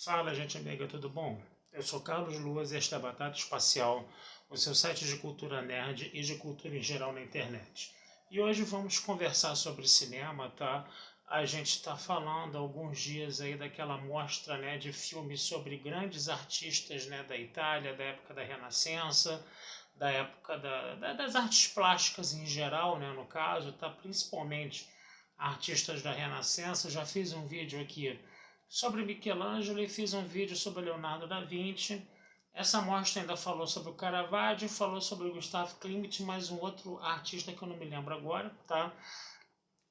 Fala, gente amiga, tudo bom? Eu sou Carlos Luas e esta é a Batata Espacial, o seu site de cultura nerd e de cultura em geral na internet. E hoje vamos conversar sobre cinema, tá? A gente está falando há alguns dias aí daquela mostra, né, de filmes sobre grandes artistas, né, da Itália, da época da Renascença, da época das artes plásticas em geral, né, no caso, tá? Principalmente artistas da Renascença. Já fiz um vídeo aqui sobre Michelangelo e fiz um vídeo sobre Leonardo da Vinci. Essa mostra ainda falou sobre o Caravaggio, falou sobre o Gustavo Klimt, mais um outro artista que eu não me lembro agora, tá?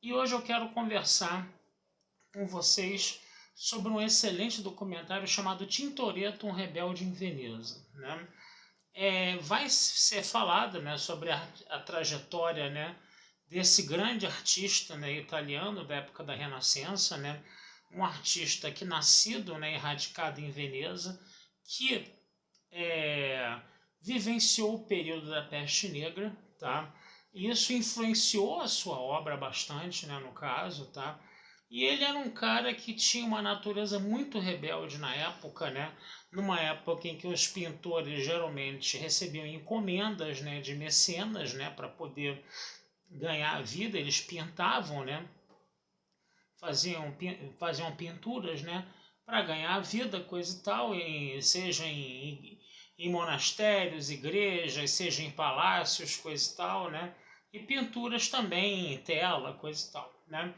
E hoje eu quero conversar com vocês sobre um excelente documentário chamado Tintoretto, um rebelde em Veneza, né? Vai ser falado, né, sobre a trajetória, né, desse grande artista, né, italiano da época da Renascença, né, um artista que nascido, né, e radicado em Veneza, que vivenciou o período da peste negra, tá? E isso influenciou a sua obra bastante, né, no caso, tá? E ele era um cara que tinha uma natureza muito rebelde na época, né? Numa época em que os pintores geralmente recebiam encomendas, né, de mecenas, né, para poder ganhar a vida, eles pintavam, né? Faziam pinturas, né, para ganhar a vida, coisa e tal, seja em monastérios, igrejas, seja em palácios, coisa e tal, né, e pinturas também em tela, coisa e tal, né.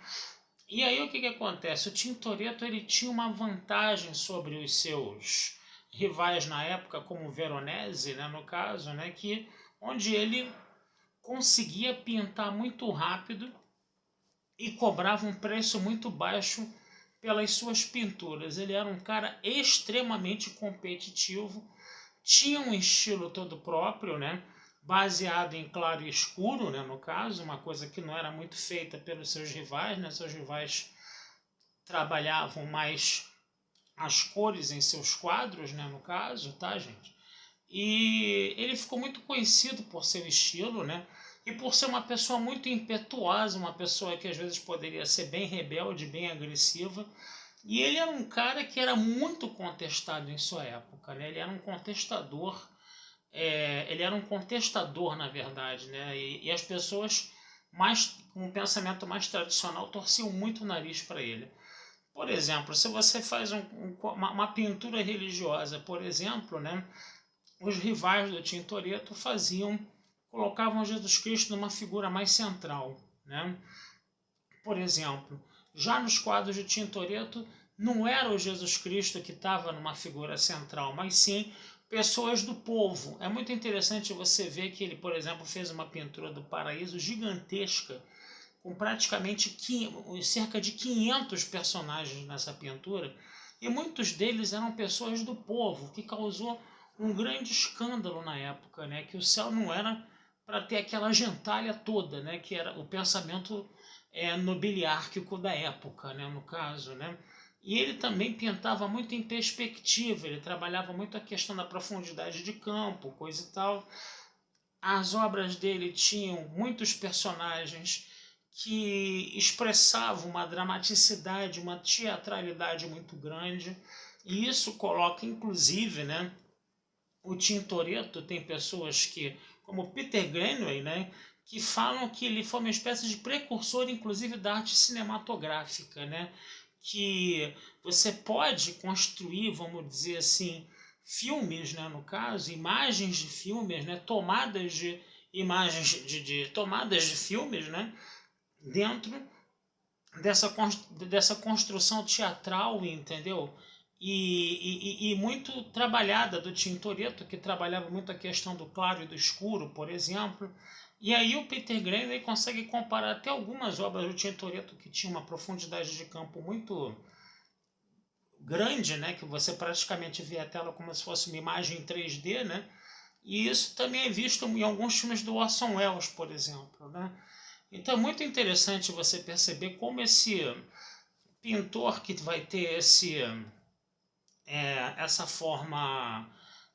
E aí o que acontece? O Tintoretto ele tinha uma vantagem sobre os seus rivais na época, como o Veronese, né, no caso, né, que onde ele conseguia pintar muito rápido e cobrava um preço muito baixo pelas suas pinturas. Ele era um cara extremamente competitivo, tinha um estilo todo próprio, né? Baseado em claro e escuro, né? No caso, uma coisa que não era muito feita pelos seus rivais, né? Seus rivais trabalhavam mais as cores em seus quadros, né? No caso, tá, gente? E ele ficou muito conhecido por seu estilo, né? E por ser uma pessoa muito impetuosa, uma pessoa que às vezes poderia ser bem rebelde, bem agressiva. E ele era um cara que era muito contestado em sua época, né? Ele era um contestador na verdade, né? E as pessoas mais com um pensamento mais tradicional torciam muito o nariz para ele. Por exemplo, se você faz uma pintura religiosa, por exemplo, né? Os rivais do Tintoretto colocavam Jesus Cristo numa figura mais central, né? Por exemplo, já nos quadros de Tintoretto não era o Jesus Cristo que estava numa figura central, mas sim pessoas do povo. É muito interessante você ver que ele, por exemplo, fez uma pintura do paraíso gigantesca, com praticamente cerca de 500 personagens nessa pintura, e muitos deles eram pessoas do povo, que causou um grande escândalo na época, né? Que o céu não era para ter aquela gentalha toda, né? Que era o pensamento nobiliárquico da época, né? No caso, né? E ele também pintava muito em perspectiva, ele trabalhava muito a questão da profundidade de campo, coisa e tal. As obras dele tinham muitos personagens que expressavam uma dramaticidade, uma teatralidade muito grande, e isso coloca, inclusive, né, o Tintoretto. Tem pessoas que, como Peter Greenaway, né, que falam que ele foi uma espécie de precursor, inclusive, da arte cinematográfica, né, que você pode construir, vamos dizer assim, filmes, né, no caso, imagens de filmes, né, tomadas de imagens tomadas de filmes, né, dentro dessa construção teatral, entendeu? E muito trabalhada do Tintoretto, que trabalhava muito a questão do claro e do escuro, por exemplo. E aí o Peter Greenaway consegue comparar até algumas obras do Tintoretto que tinham uma profundidade de campo muito grande, né, que você praticamente vê a tela como se fosse uma imagem em 3D, né? E isso também é visto em alguns filmes do Orson Welles, por exemplo, né? Então é muito interessante você perceber como esse pintor que vai ter essa forma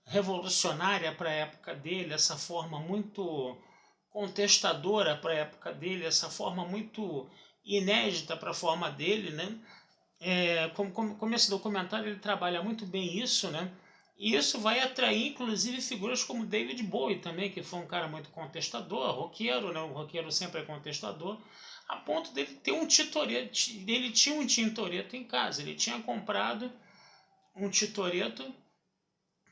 revolucionária para a época dele, essa forma muito contestadora para a época dele, essa forma muito inédita para a forma dele, né? como esse documentário ele trabalha muito bem isso, né? E isso vai atrair, inclusive, figuras como David Bowie também, que foi um cara muito contestador, roqueiro, né? O roqueiro sempre é contestador, a ponto dele ter um Tintoretto, ele tinha um Tintoretto em casa, ele tinha comprado um Tintoretto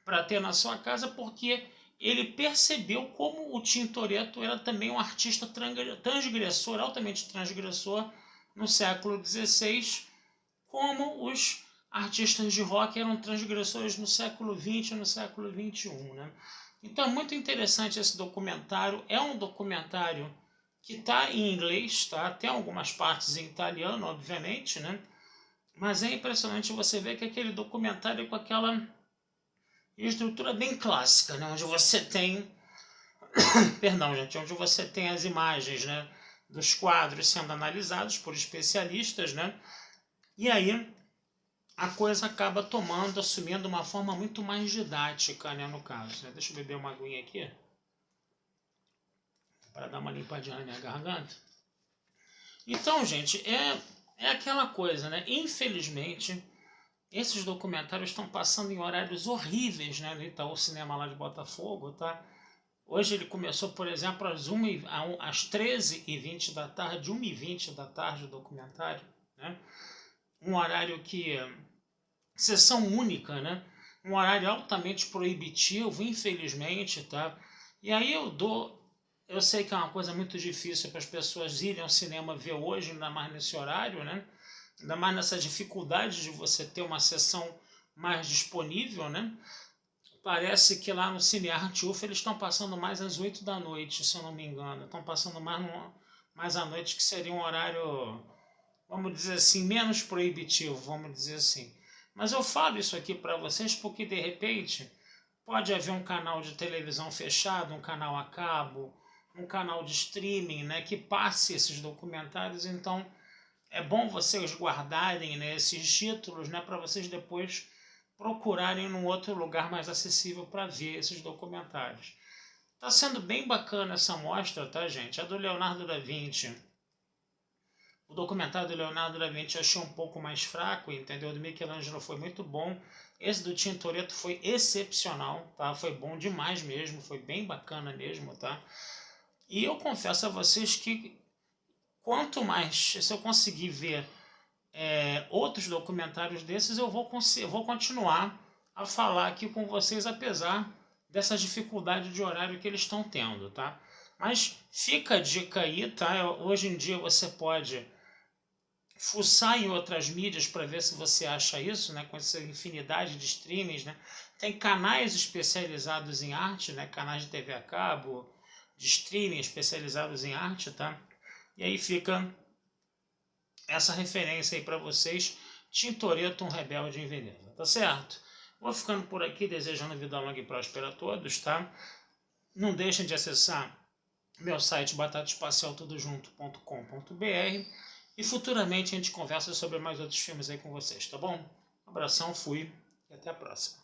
para ter na sua casa, porque ele percebeu como o Tintoretto era também um artista transgressor, altamente transgressor, no século XVI, como os artistas de rock eram transgressores no século XX e no século XXI. Né? Então é muito interessante esse documentário. É um documentário que está em inglês, tá? Tem algumas partes em italiano, obviamente, né? Mas é impressionante você ver que aquele documentário é com aquela estrutura bem clássica, né? Onde você tem, perdão, gente, onde você tem as imagens, né, dos quadros sendo analisados por especialistas, né? E aí a coisa acaba assumindo uma forma muito mais didática, né, no caso. Né? Deixa eu beber uma aguinha aqui, para dar uma limpadinha na minha garganta. Então, gente, é aquela coisa, né? Infelizmente, esses documentários estão passando em horários horríveis, né? No Itaú Cinema lá de Botafogo, tá? Hoje ele começou, por exemplo, às 13h20 da tarde, 1h20 da tarde, o documentário, né? Um horário que... sessão única, né? Um horário altamente proibitivo, infelizmente, tá? E aí eu sei que é uma coisa muito difícil para as pessoas irem ao cinema ver hoje, ainda mais nesse horário, né? Ainda mais nessa dificuldade de você ter uma sessão mais disponível, né? Parece que lá no Cine Arte UF eles estão passando mais às 8 da noite, se eu não me engano. Estão passando mais à noite, que seria um horário, vamos dizer assim, menos proibitivo, vamos dizer assim. Mas eu falo isso aqui para vocês porque, de repente, pode haver um canal de televisão fechado, um canal a cabo, um canal de streaming, né, que passe esses documentários. Então, é bom vocês guardarem, né, esses títulos, né, para vocês depois procurarem num outro lugar mais acessível para ver esses documentários. Tá sendo bem bacana essa mostra, tá, gente? A do Leonardo da Vinci. O documentário do Leonardo da Vinci eu achei um pouco mais fraco, entendeu? O do Michelangelo foi muito bom. Esse do Tintoretto foi excepcional, tá? Foi bom demais mesmo, foi bem bacana mesmo, tá? E eu confesso a vocês que quanto mais, se eu conseguir ver outros documentários desses, eu vou continuar a falar aqui com vocês, apesar dessa dificuldade de horário que eles estão tendo, tá? Mas fica a dica aí, tá? Hoje em dia você pode fuçar em outras mídias para ver se você acha isso, né? Com essa infinidade de streamings, né? Tem canais especializados em arte, né? Canais de TV a cabo, de streaming especializados em arte, tá? E aí fica essa referência aí para vocês, Tintoretto, um rebelde em Veneza, tá certo? Vou ficando por aqui, desejando vida longa e próspera a todos, tá? Não deixem de acessar meu site batataespacialtudojunto.com.br e futuramente a gente conversa sobre mais outros filmes aí com vocês, tá bom? Um abração, fui e até a próxima.